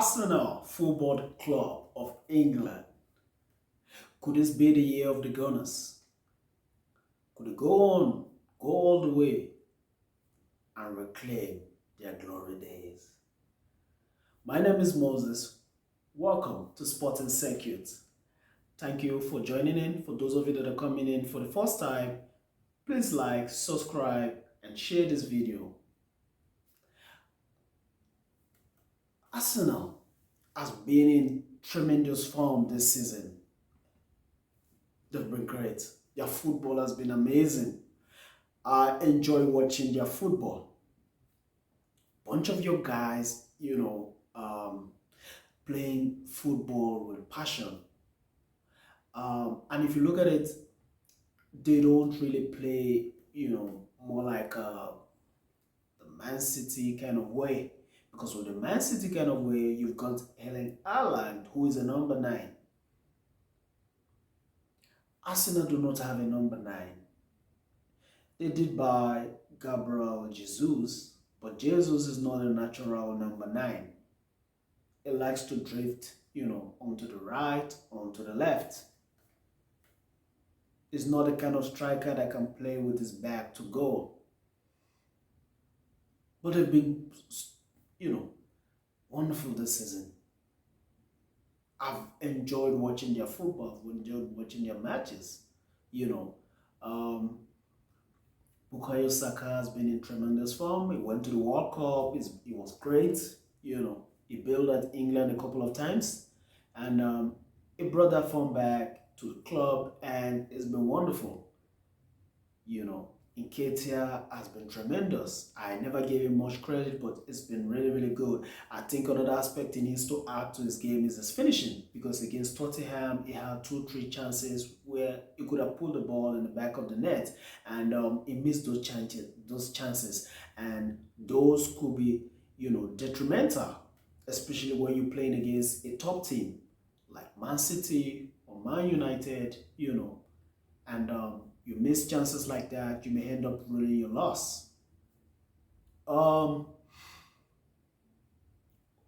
Arsenal Football Club of England. Could this be the year of the Gunners? Could it go all the way and reclaim their glory days? My name is Moses. Welcome to Sporting Circuit. Thank you for joining in. For those of you that are coming in for the first time, please like, subscribe, and share this video. Arsenal has been in tremendous form this season. They've been great. Their football has been amazing. I enjoy watching their football. Bunch of your guys, playing football with passion. And if you look at it, they don't really play, more like the Man City kind of way. Because with the Man City kind of way, you've got Helen Haaland, who is a number 9. Arsenal do not have a number 9. They did buy Gabriel Jesus, but Jesus is not a natural number 9. He likes to drift, onto the right, onto the left. He's not the kind of striker that can play with his back to goal. But they've been, wonderful this season. I've enjoyed watching their football. I've enjoyed watching their matches. Bukayo Saka has been in tremendous form. He went to the World Cup. He was great. He bailed at England a couple of times. And he brought that form back to the club. And it's been wonderful. Nketiah has been tremendous. I never gave him much credit, but it's been really, really good. I think another aspect he needs to add to his game is his finishing, because against Tottenham, he had 2-3 chances where he could have pulled the ball in the back of the net, and he missed those chances, and those could be, detrimental, especially when you're playing against a top team like Man City or Man United, and you miss chances like that, you may end up ruining your loss.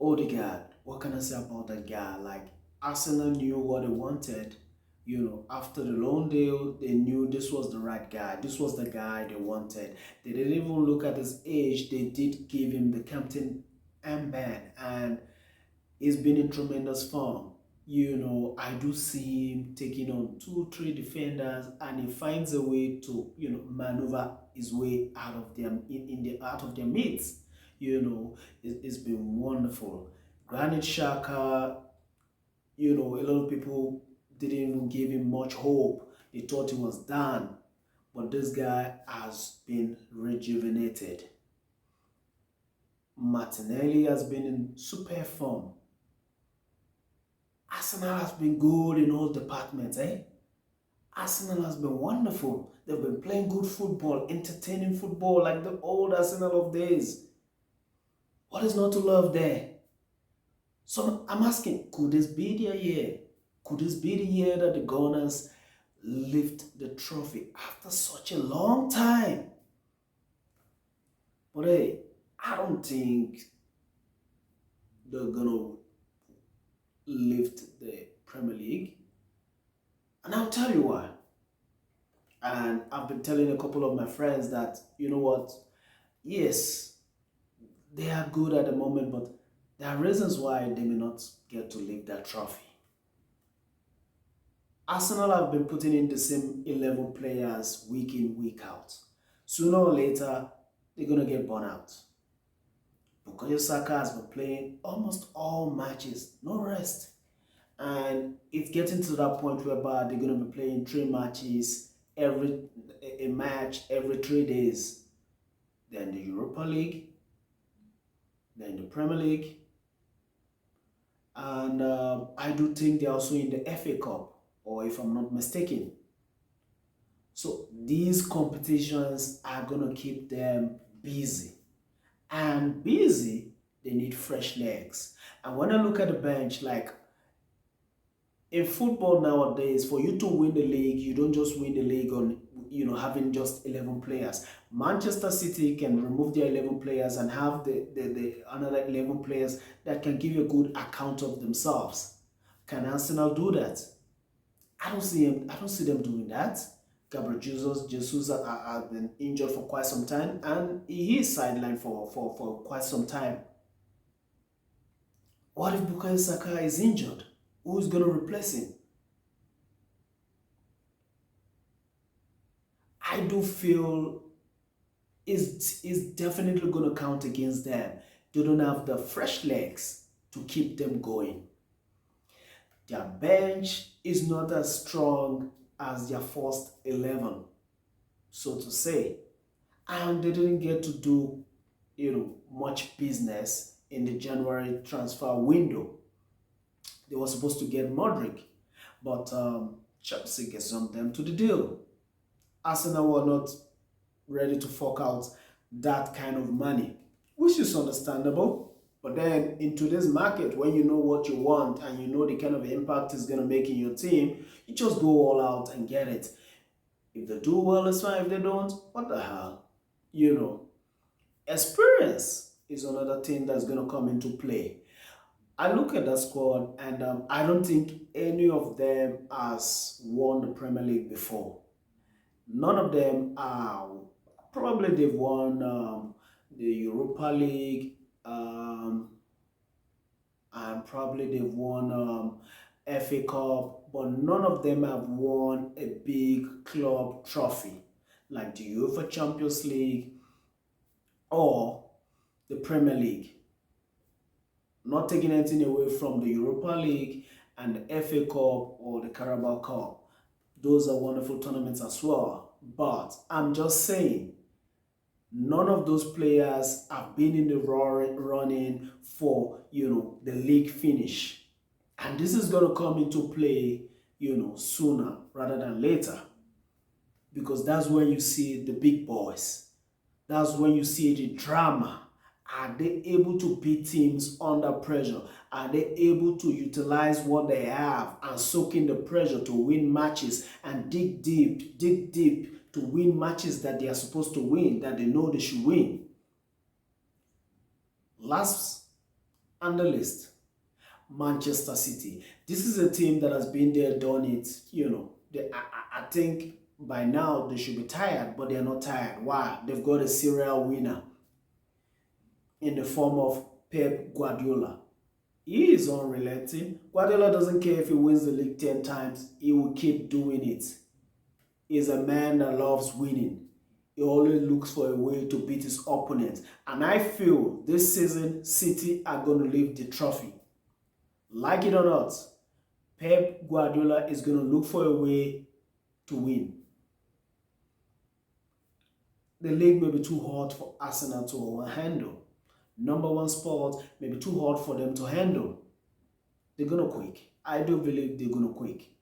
Odegaard, what can I say about that guy? Like, Arsenal knew what they wanted. After the loan deal, they knew this was the right guy. This was the guy they wanted. They didn't even look at his age. They did give him the captain armband, and he's been in tremendous form. I do see him taking on 2-3 defenders, and he finds a way to, maneuver his way out of their out of their midst. It's been wonderful. Granit Xhaka, a lot of people didn't even give him much hope. They thought he was done, but this guy has been rejuvenated. Martinelli has been in super form. Arsenal has been good in all departments, Arsenal has been wonderful. They've been playing good football, entertaining football like the old Arsenal of days. What is not to love there? So I'm asking, could this be their year? Could this be the year that the Gunners lift the trophy after such a long time? But hey, I don't think they're gonna lift the Premier League, and I'll tell you why. And I've been telling a couple of my friends that, what, yes, they are good at the moment, but there are reasons why they may not get to lift that trophy. Arsenal have been putting in the same 11 players week in, week out. Sooner or later, they're going to get burnt out. Bukayo Saka has been playing almost all matches, no rest. And it's getting to that point whereby they're going to be playing 3 matches, a match every 3 days. Then the Europa League, then the Premier League. And I do think they're also in the FA Cup, or if I'm not mistaken. So these competitions are going to keep them busy. And busy, they need fresh legs. And when I look at the bench, like in football nowadays, for you to win the league, you don't just win the league having just 11 players. Manchester City can remove their 11 players and have the another 11 players that can give you a good account of themselves. Can Arsenal do that? I don't see them doing that. Gabriel Jesus has been injured for quite some time, and he is sidelined for quite some time. What if Bukayo Saka is injured? Who's going to replace him? I do feel is definitely going to count against them. They don't have the fresh legs to keep them going. Their bench is not as strong as their first 11, so to say. And they didn't get to do, much business in the January transfer window. They were supposed to get Modric, but Chelsea gets on them to the deal. Arsenal were not ready to fork out that kind of money, which is understandable. But then in today's market, when you know what you want and you know the kind of impact it's going to make in your team, you just go all out and get it. If they do well, it's fine. If they don't, what the hell? Experience is another thing that's going to come into play. I look at that squad and I don't think any of them has won the Premier League before. None of them are. Probably they've won the Europa League, and probably they've won FA Cup, but none of them have won a big club trophy like the UEFA Champions League or the Premier League. Not taking anything away from the Europa League and the FA Cup or the Carabao Cup. Those are wonderful tournaments as well. But I'm just saying, none of those players have been in the running for, the league finish. And this is going to come into play, sooner rather than later. Because that's when you see the big boys. That's when you see the drama. Are they able to beat teams under pressure? Are they able to utilize what they have and soak in the pressure to win matches and dig deep to win matches that they are supposed to win, that they know they should win? Last on the list, Manchester City. This is a team that has been there, done it. I think by now they should be tired, but they are not tired. Why? They've got a serial winner in the form of Pep Guardiola. He is unrelenting. Guardiola doesn't care if he wins the league 10 times. He will keep doing it. He's a man that loves winning. He always looks for a way to beat his opponent. And I feel this season, City are going to lift the trophy. Like it or not, Pep Guardiola is going to look for a way to win. The league may be too hot for Arsenal to handle. Number one spot may be too hard for them to handle. They're going to quake. I do believe they're going to quake.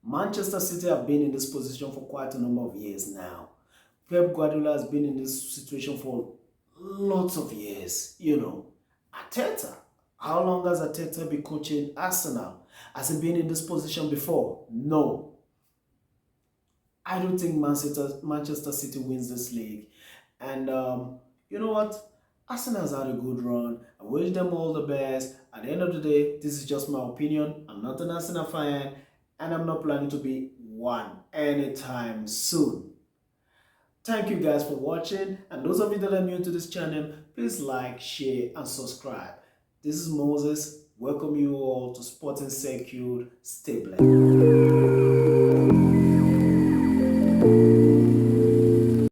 Manchester City have been in this position for quite a number of years now. Pep Guardiola has been in this situation for lots of years. Arteta. How long has Arteta been coaching Arsenal? Has he been in this position before? No. I don't think Manchester City wins this league. And you know what? Arsenal has had a good run. I wish them all the best. At the end of the day, this is just my opinion. I'm not an Arsenal fan, and I'm not planning to be one anytime soon. Thank you guys for watching, and those of you that are new to this channel, please like, share, and subscribe. This is Moses. Welcome you all to Sporting Secure. Stay blessed.